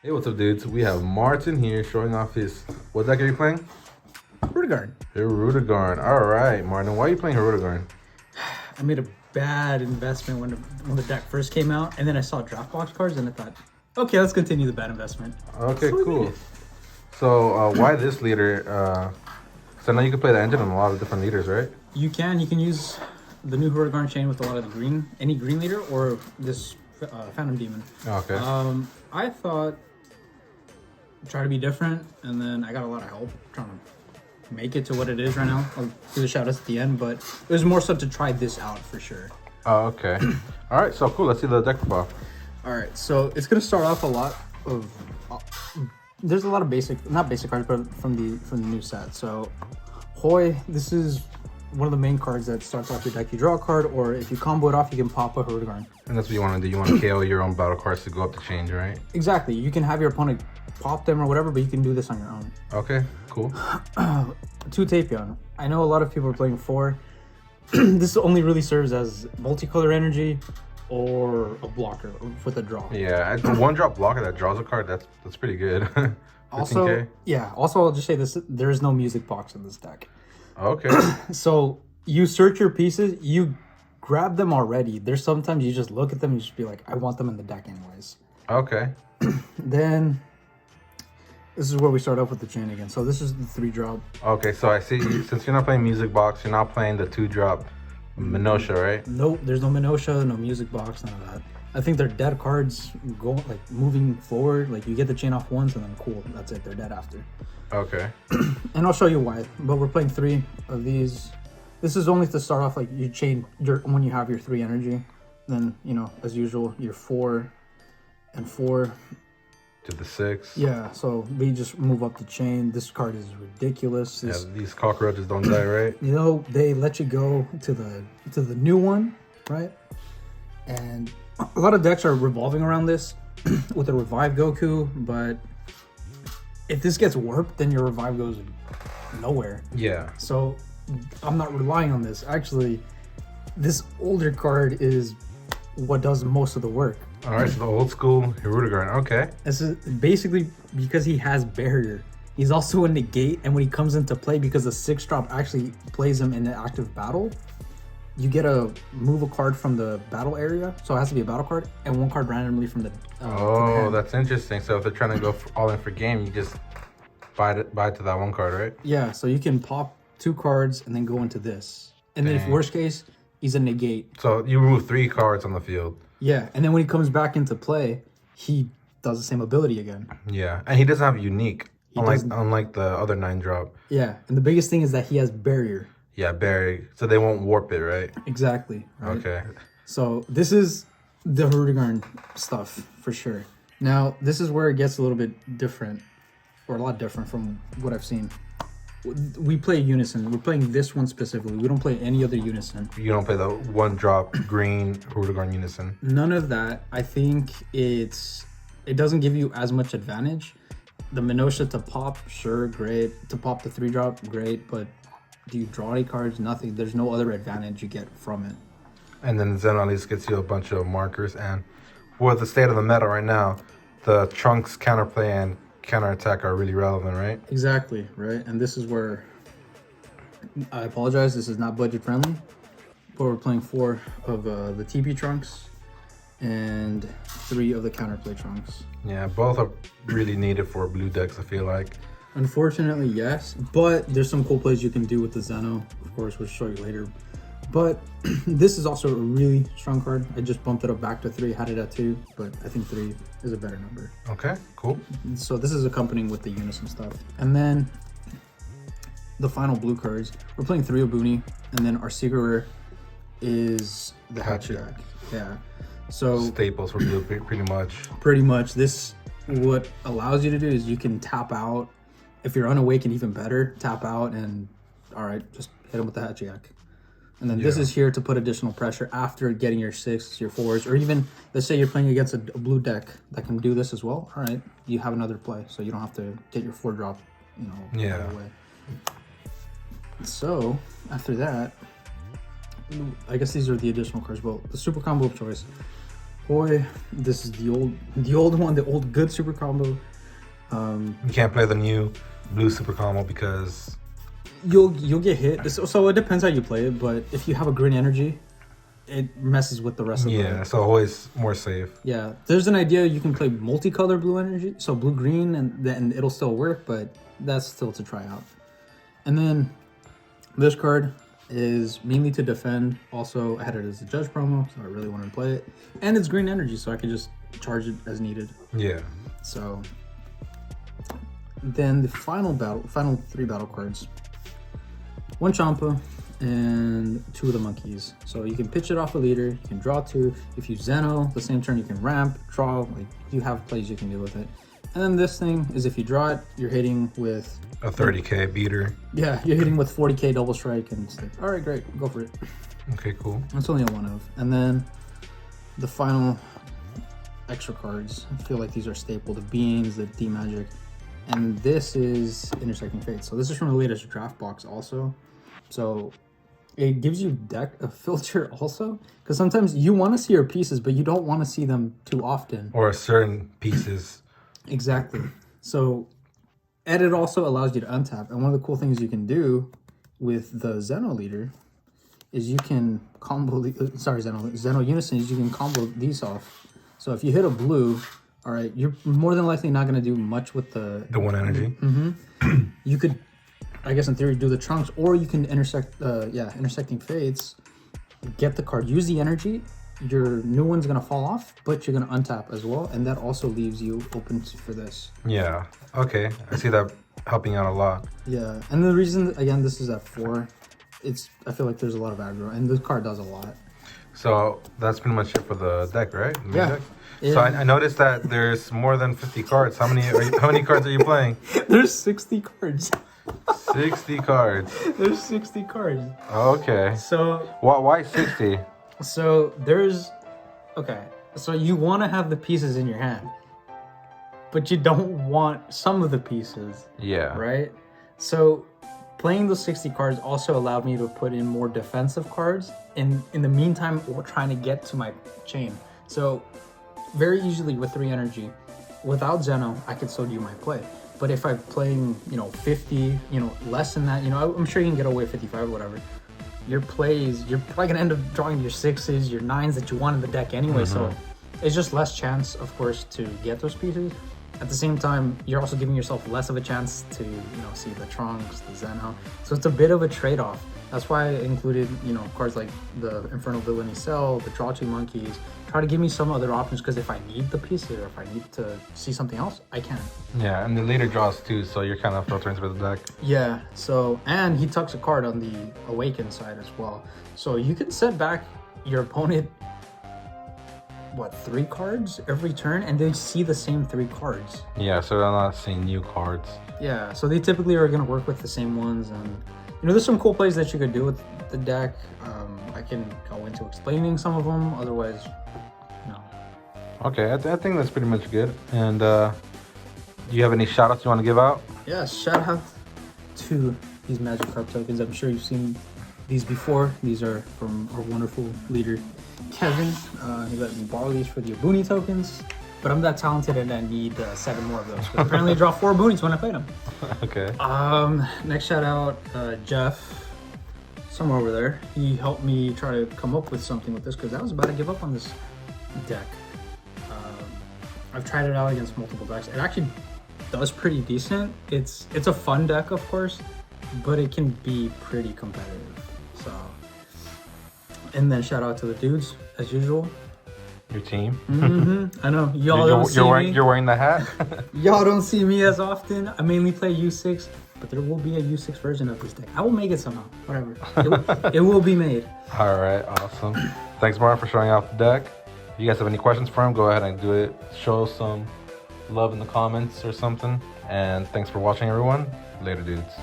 Hey, what's up, dudes? We have Martin here showing off his... What deck are you playing? Hirudegarn. Hirudegarn. All right, Martin. Why are you playing Hirudegarn? I made a bad investment when the deck first came out, and then I saw draft box cards, and I thought, okay, let's continue the bad investment. Okay, cool. So, why this leader? So now you can play the engine on a lot of different leaders, right? You can use the new Hirudegarn chain with a lot of the any green leader, or this Phantom Demon. Okay. I thought try to be different, and then I got a lot of help trying to make it to what it is right now. I'll do the shout outs at the end, but it was more so to try this out for sure. Oh, okay. All right, so cool. Let's see the deck profile. All right, so it's gonna start off a lot of. There's a lot of not basic cards, but from the new set. So, Hoi, this is one of the main cards that starts off your deck. You draw a card, or if you combo it off, you can pop a Hirudegarn. And that's what you want to do. You want to KO your own battle cards to go up the change, right? Exactly. You can have your opponent pop them or whatever, but you can do this on your own. Okay, cool. 2 Tapion. I know a lot of people are playing 4. This only really serves as multicolor energy or a blocker with a draw. Yeah, a 1-drop blocker that draws a card, that's pretty good. Also, yeah, also I'll just say this, there is no music box in this deck. Okay. So you search your pieces, you grab them already. There's sometimes you just look at them and just be like, I want them in the deck anyways. Okay. Then this is where we start off with the chain again. So this is the 3-drop. Okay, so I see, since you're not playing music box, you're not playing the 2-drop Minutia, right? Nope, there's no Minutia, no music box, none of that. I think they're dead cards moving forward. Like you get the chain off once and then cool, that's it, they're dead after. Okay. And I'll show you why. But we're playing 3 of these. This is only to start off, like you chain when you have your 3 energy. Then, you know, as usual, your 4 and 4. To the 6. Yeah, so we just move up the chain. This card is ridiculous. Yeah, these cockroaches don't die, right? You know, they let you go to the new one, right? And a lot of decks are revolving around this with a Revive Goku, but if this gets warped, then your Revive goes nowhere. Yeah. So I'm not relying on this. Actually, this older card is what does most of the work. All right, so the old school Hirudegarn. Okay. This is basically because he has barrier. He's also a negate, and when he comes into play, because the 6-drop actually plays him in an active battle, you get to move a card from the battle area, so it has to be a battle card, and 1 card randomly from the. Oh, that's interesting. So if they're trying to go all in for game, you just buy to that 1 card, right? Yeah, so you can pop 2 cards and then go into this, and then if worst case, he's a negate. So you remove 3 cards on the field. Yeah, and then when he comes back into play, he does the same ability again. Yeah, and he doesn't have unique, unlike the other 9-drop. Yeah, and the biggest thing is that he has barrier. Yeah, Barry. So they won't warp it, right? Exactly. Right? Okay. So this is the Hirudegarn stuff for sure. Now, this is where it gets a little bit different, or a lot different from what I've seen. We play Unison. We're playing this one specifically. We don't play any other Unison. You don't play the 1-drop green Hirudegarn Unison? None of that. I think it doesn't give you as much advantage. The Minutia to pop, sure, great. To pop the 3-drop, great. But do you draw any cards? Nothing. There's no other advantage you get from it. And then Zen at least gets you a bunch of markers. And with the state of the meta right now, the Trunks counterplay and counterattack are really relevant, right? Exactly, right? And this is where I apologize, this is not budget friendly, but we're playing 4 of the TP Trunks and 3 of the counterplay Trunks. Yeah, both are really needed for blue decks, I feel like. Unfortunately, yes, but there's some cool plays you can do with the Zeno, of course, we'll show you later. But this is also a really strong card. I just bumped it up back to 3, had it at 2, but I think 3 is a better number. Okay, cool. So this is accompanying with the Unison stuff. And then the final blue cards, we're playing 3 Obuni, and then our secret rare is the Hachiyak. Yeah. So staples for blue, pretty much. Pretty much. This, what allows you to do is you can tap out. If you're unawakened, even better, tap out and, all right, just hit him with the Hachiyak. And then this is here to put additional pressure after getting your 6s, your 4s, or even, let's say you're playing against a blue deck that can do this as well. All right, you have another play, so you don't have to get your 4-drop, you know, right away. So, after that, I guess these are the additional cards. Well, the super combo of choice. Boy, this is the old one, the old good super combo. You can't play the new blue super combo because You'll get hit. So it depends how you play it, but if you have a green energy, it messes with the rest of yeah, so always more safe. Yeah, there's an idea you can play multicolor blue energy, so blue green, and then it'll still work, but that's still to try out. And then this card is mainly to defend. Also, I had it as a judge promo, so I really wanted to play it. And it's green energy, so I could just charge it as needed. Yeah. So then the final 3 battle cards. 1 Champa and 2 of the monkeys. So you can pitch it off a leader, you can draw 2. If you Zeno, the same turn you can ramp, draw, like you have plays you can do with it. And then this thing is if you draw it, you're hitting with a 30k beater. Yeah, you're hitting with 40k double strike and it's like, all right, great, go for it. Okay, cool. That's only a 1 of. And then the final extra cards. I feel like these are staple. The beans, the D magic. And this is Intersecting Fates. So this is from the latest draft box also. So it gives you a filter also, because sometimes you want to see your pieces, but you don't want to see them too often. Or certain pieces. Exactly. So edit also allows you to untap. And one of the cool things you can do with the Zeno leader is you can combo, Zeno Unison is you can combo these off. So if you hit a blue, all right, you're more than likely not going to do much with the 1 energy. You could, I guess in theory, do the trunks, or you can Intersecting Fates, get the card, use the energy, your new one's going to fall off, but you're going to untap as well, and that also leaves you open for this. Yeah, okay, I see that helping out a lot. Yeah, and the reason, again, this is at 4, I feel like there's a lot of aggro, and this card does a lot. So that's pretty much it for the deck, right? The main Yeah. deck? So I noticed that there's more than 50 cards. How many cards are you playing? There's 60 cards. 60 cards. There's 60 cards. Okay. So Why 60? So so you want to have the pieces in your hand, but you don't want some of the pieces, Yeah. right? So playing those 60 cards also allowed me to put in more defensive cards in the meantime or trying to get to my chain. So very easily with 3 energy, without Zeno, I could still do my play. But if I'm playing, 50, less than that, I'm sure you can get away with 55 or whatever. Your plays, you're probably gonna end up drawing your 6s, your 9s that you want in the deck anyway. So it's just less chance, of course, to get those pieces. At the same time, you're also giving yourself less of a chance to, see the Trunks, the Zeno. So it's a bit of a trade-off. That's why I included, cards like the Infernal Villainy Cell, the Draw 2 Monkeys. Try to give me some other options, because if I need the pieces or if I need to see something else, I can. Yeah, and the later draws too, so you're kind of filtering through the deck. Yeah, so, and he tucks a card on the Awaken side as well. So you can set back your opponent, 3 cards every turn, and they see the same 3 cards. Yeah, so they're not seeing new cards. Yeah, so they typically are going to work with the same ones, and there's some cool plays that you could do with the deck. I can go into explaining some of them, otherwise, no. Okay, I think that's pretty much good. And do you have any shout outs you want to give out? Yeah, shout out to these Magic Card tokens. I'm sure you've seen these before. These are from our wonderful leader, Kevin. He let me borrow these for the Abuni tokens, but I'm that talented and I need 7 more of those. But apparently I draw 4 boonies when I play them. Okay. Next shout out, Jeff, somewhere over there. He helped me try to come up with something with this, because I was about to give up on this deck. I've tried it out against multiple decks. It actually does pretty decent. It's a fun deck, of course, but it can be pretty competitive. So, and then shout out to the dudes as usual. Your team. I know y'all don't see me. You're wearing the hat. Y'all don't see me as often. I mainly play U6, but there will be a U6 version of this deck. I will make it somehow. Whatever. It will be made. All right, awesome. Thanks, Martin, for showing off the deck. If you guys have any questions for him, go ahead and do it. Show some love in the comments or something. And thanks for watching, everyone. Later, dudes.